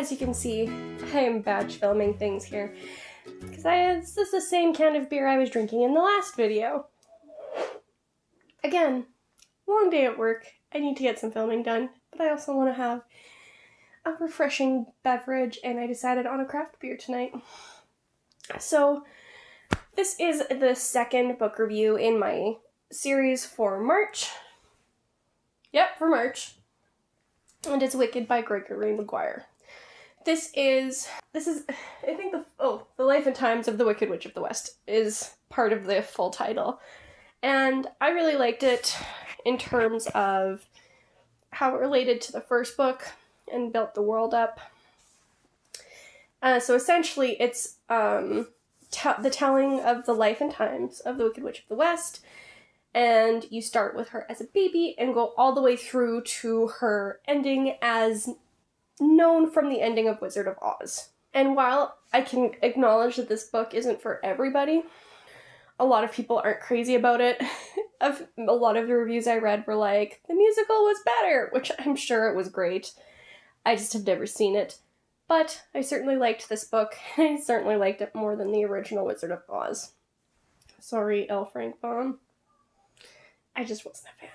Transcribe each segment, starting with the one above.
as you can see, I am batch filming things here. Because this is the same can of beer I was drinking in the last video. Again, long day at work. I need to get some filming done, but I also want to have a refreshing beverage, and I decided on a craft beer tonight. So, this is the second book review in my series for March. Yep, for March. And it's Wicked by Gregory Maguire. This is, I think The Life and Times of the Wicked Witch of the West is part of the full title. And I really liked it in terms of how it related to the first book and built the world up. So essentially it's the telling of the life and times of the Wicked Witch of the West. And you start with her as a baby and go all the way through to her ending as known from the ending of Wizard of Oz. And while I can acknowledge that this book isn't for everybody, a lot of people aren't crazy about it. A lot of the reviews I read were like, the musical was better, which I'm sure it was great. I just have never seen it. But I certainly liked this book, and I certainly liked it more than the original Wizard of Oz. Sorry, L. Frank Baum. I just wasn't a fan.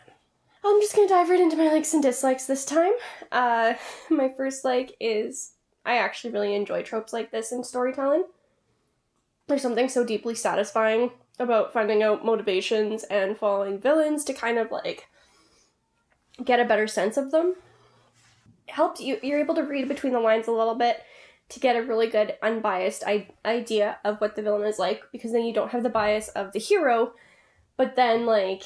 I'm just gonna dive right into my likes and dislikes this time. My first like is I actually really enjoy tropes like this in storytelling. There's something so deeply satisfying about finding out motivations and following villains to kind of like get a better sense of them. It helps you're able to read between the lines a little bit to get a really good unbiased idea of what the villain is like, because then you don't have the bias of the hero, but then like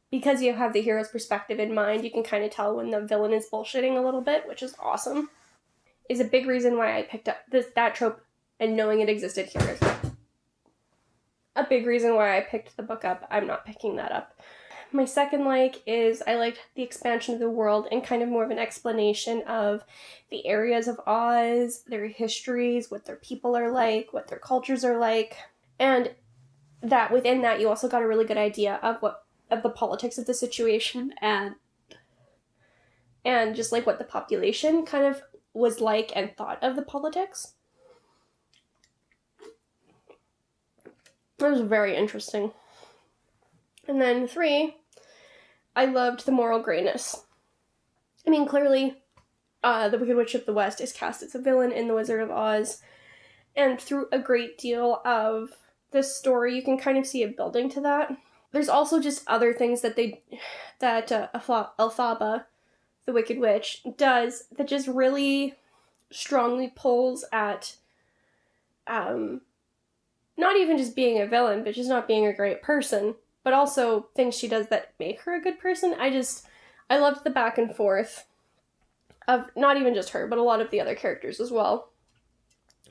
because you have the hero's perspective in mind, you can kind of tell when the villain is bullshitting a little bit, which is awesome. Is a big reason why I picked up that trope, and knowing it existed here is a big reason why I picked the book up. I'm not picking that up. My second like is I liked the expansion of the world and kind of more of an explanation of the areas of Oz, their histories, what their people are like, what their cultures are like, and that within that you also got a really good idea of the politics of the situation and just like what the population kind of was like and thought of the politics. It was very interesting. And then 3, I loved the moral grayness. I mean, clearly, the Wicked Witch of the West is cast as a villain in The Wizard of Oz, and through a great deal of this story, you can kind of see it building to that. There's also just other things that Elphaba, the Wicked Witch, does that just really strongly pulls at, not even just being a villain, but just not being a great person, but also things she does that make her a good person. I loved the back and forth of not even just her, but a lot of the other characters as well,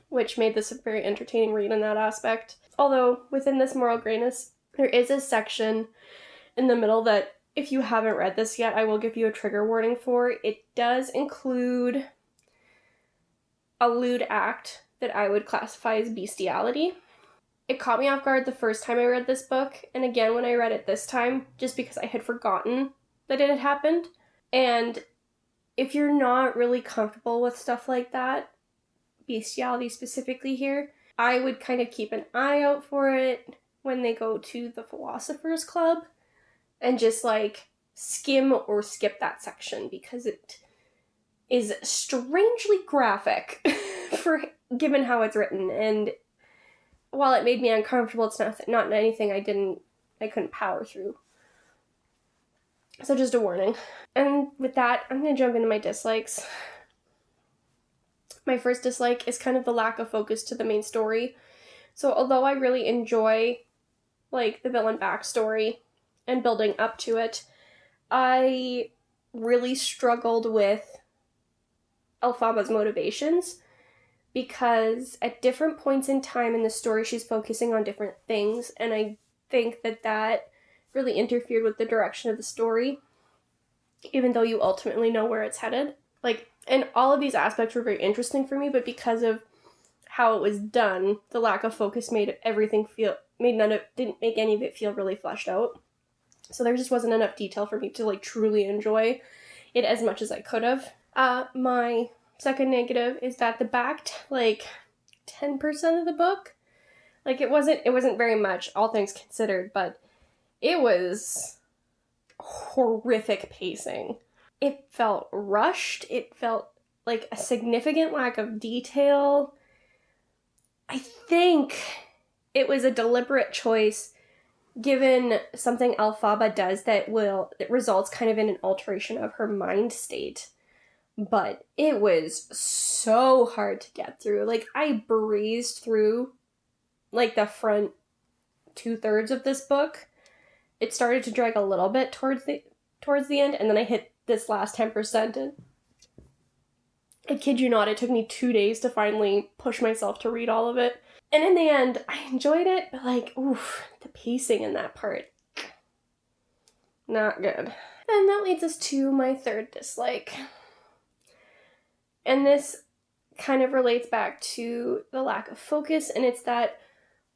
which made this a very entertaining read in that aspect. Although, within this moral grayness, there is a section in the middle that, if you haven't read this yet, I will give you a trigger warning for. It does include a lewd act that I would classify as bestiality. It caught me off guard the first time I read this book, and again when I read it this time, just because I had forgotten that it had happened. And if you're not really comfortable with stuff like that, bestiality specifically here, I would kind of keep an eye out for it when they go to the Philosopher's Club, and just like skim or skip that section, because it is strangely graphic for given how it's written. And while it made me uncomfortable, it's not anything I couldn't power through. So just a warning. And with that, I'm going to jump into my dislikes. My first dislike is kind of the lack of focus to the main story. So although I really enjoy like the villain backstory and building up to it, I really struggled with Elphaba's motivations, because at different points in time in the story she's focusing on different things, and I think that really interfered with the direction of the story, even though you ultimately know where it's headed. Like, and all of these aspects were very interesting for me, but because of how it was done, the lack of focus didn't make any of it feel really fleshed out. So there just wasn't enough detail for me to like truly enjoy it as much as I could have. My second negative is that the back, 10% of the book, it wasn't very much, all things considered, but it was horrific pacing. It felt rushed. It felt like a significant lack of detail. I think it was a deliberate choice given something Elphaba does that results kind of in an alteration of her mind state. But it was so hard to get through. I breezed through the front 2/3 of this book. It started to drag a little bit towards the end, and then I hit this last 10%, and I kid you not, it took me 2 days to finally push myself to read all of it. And in the end, I enjoyed it, but the pacing in that part, not good. And that leads us to my third dislike. And this kind of relates back to the lack of focus, and it's that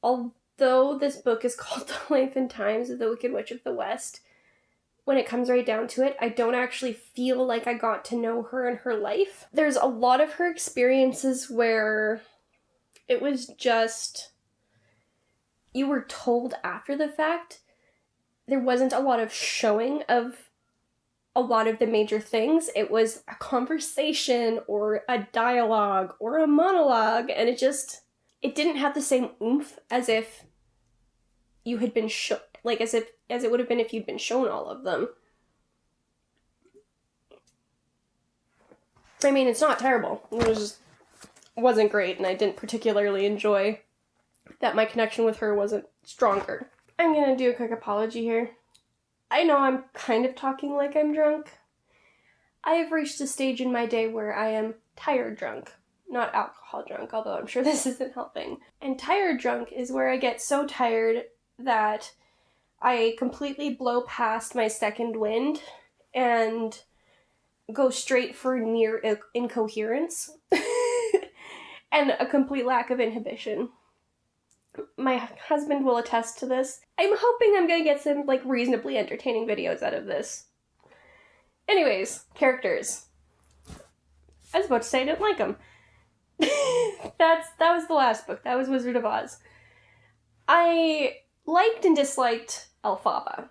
although this book is called The Life and Times of the Wicked Witch of the West, when it comes right down to it, I don't actually feel like I got to know her and her life. There's a lot of her experiences where it was just, you were told after the fact. There wasn't a lot of showing of a lot of the major things. It was a conversation or a dialogue or a monologue, and it didn't have the same oomph as if you had been shown, as it would have been if you'd been shown all of them. I mean, it's not terrible. It wasn't great, and I didn't particularly enjoy that my connection with her wasn't stronger. I'm gonna do a quick apology here. I know I'm kind of talking like I'm drunk. I have reached a stage in my day where I am tired drunk, not alcohol drunk, although I'm sure this isn't helping. And tired drunk is where I get so tired that I completely blow past my second wind and go straight for near incoherence and a complete lack of inhibition. My husband will attest to this. I'm hoping I'm gonna get some, reasonably entertaining videos out of this. Anyways, characters. I was about to say I didn't like them. That was the last book. That was Wizard of Oz. I liked and disliked Elphaba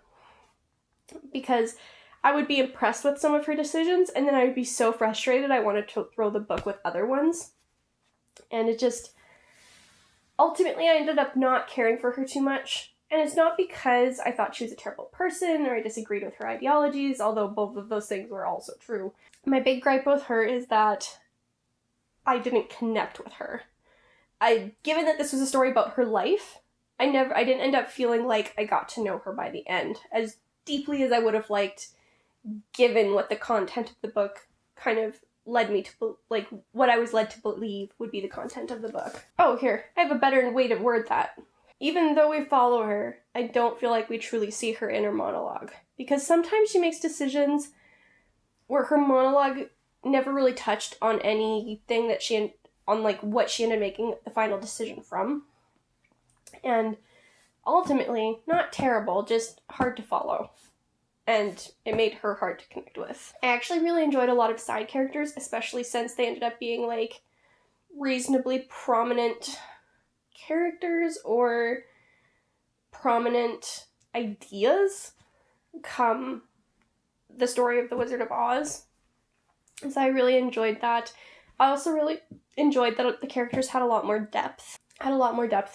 because I would be impressed with some of her decisions, and then I would be so frustrated I wanted to throw the book with other ones. And ultimately I ended up not caring for her too much. And it's not because I thought she was a terrible person or I disagreed with her ideologies, although both of those things were also true. My big gripe with her is that I didn't connect with her. Given that this was a story about her life, I didn't end up feeling like I got to know her by the end as deeply as I would have liked, given what the content of the book kind of led me to, what I was led to believe would be the content of the book. Oh, here, I have a better way to word that. Even though we follow her, I don't feel like we truly see her inner monologue. Because sometimes she makes decisions where her monologue never really touched on anything that what she ended up making the final decision from. And ultimately, not terrible, just hard to follow. And it made her hard to connect with. I actually really enjoyed a lot of side characters, especially since they ended up being, reasonably prominent characters or prominent ideas come the story of the Wizard of Oz. So I really enjoyed that. I also really enjoyed that the characters had a lot more depth.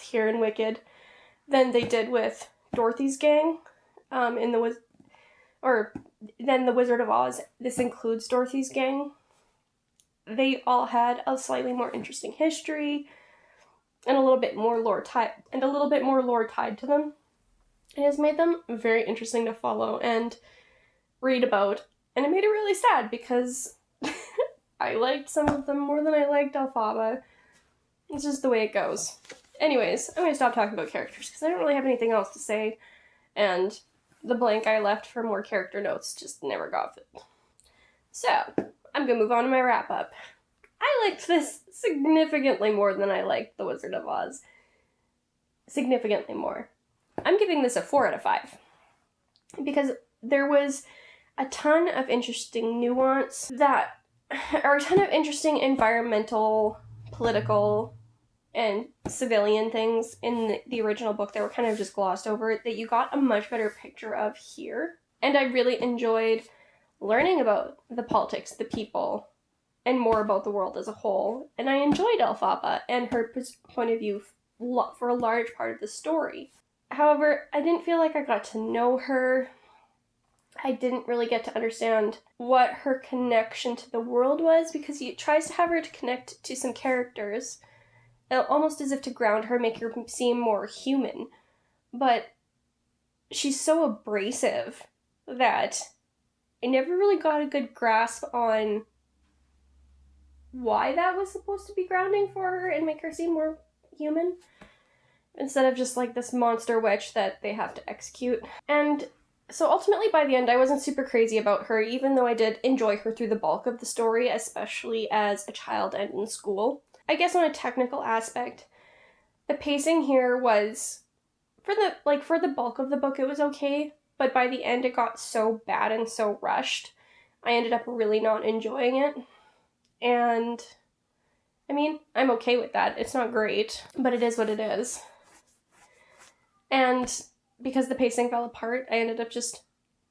Here in Wicked than they did with Dorothy's gang than the Wizard of Oz. This includes Dorothy's gang. They all had a slightly more interesting history and a little bit more lore tied to them. It has made them very interesting to follow and read about, and it made it really sad because I liked some of them more than I liked Elphaba. It's just the way it goes. Anyways, I'm going to stop talking about characters because I don't really have anything else to say, and the blank I left for more character notes just never got filled. So, I'm going to move on to my wrap-up. I liked this significantly more than I liked The Wizard of Oz. Significantly more. I'm giving this a 4 out of 5. Because there was a ton of interesting nuance that are a ton of interesting environmental, political, and civilian things in the original book that were kind of just glossed over that you got a much better picture of here. And I really enjoyed learning about the politics, the people, and more about the world as a whole. And I enjoyed Elphaba and her point of view for a large part of the story. However, I didn't feel like I got to know her. I didn't really get to understand what her connection to the world was, because he tries to have her to connect to some characters, almost as if to ground her, make her seem more human. But she's so abrasive that I never really got a good grasp on why that was supposed to be grounding for her and make her seem more human, instead of just like this monster witch that they have to execute. And so ultimately by the end I wasn't super crazy about her, even though I did enjoy her through the bulk of the story, especially as a child and in school. I guess on a technical aspect, the pacing here was, for the bulk of the book it was okay, but by the end it got so bad and so rushed, I ended up really not enjoying it. And I mean, I'm okay with that. It's not great, but it is what it is. And because the pacing fell apart, I ended up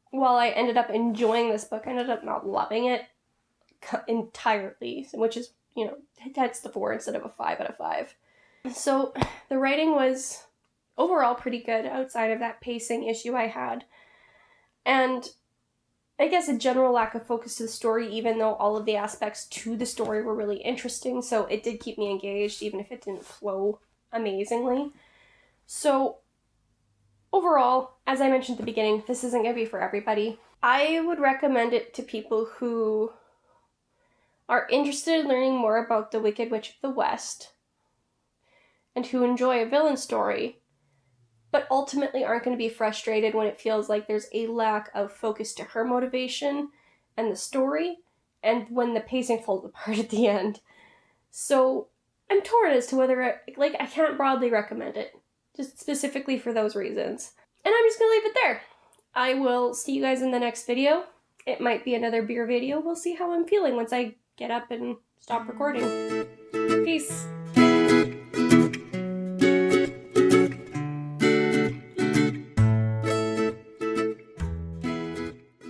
while I ended up enjoying this book, I ended up not loving it entirely, which is, that's the 4 instead of a 5 out of 5. So the writing was overall pretty good outside of that pacing issue I had. And I guess a general lack of focus to the story, even though all of the aspects to the story were really interesting, so it did keep me engaged, even if it didn't flow amazingly. So overall, as I mentioned at the beginning, this isn't going to be for everybody. I would recommend it to people who are interested in learning more about the Wicked Witch of the West, and who enjoy a villain story, but ultimately aren't going to be frustrated when it feels like there's a lack of focus to her motivation and the story, and when the pacing falls apart at the end. So I'm torn as to whether, I can't broadly recommend it, just specifically for those reasons. And I'm just going to leave it there. I will see you guys in the next video. It might be another beer video. We'll see how I'm feeling once I get up and stop recording. Peace.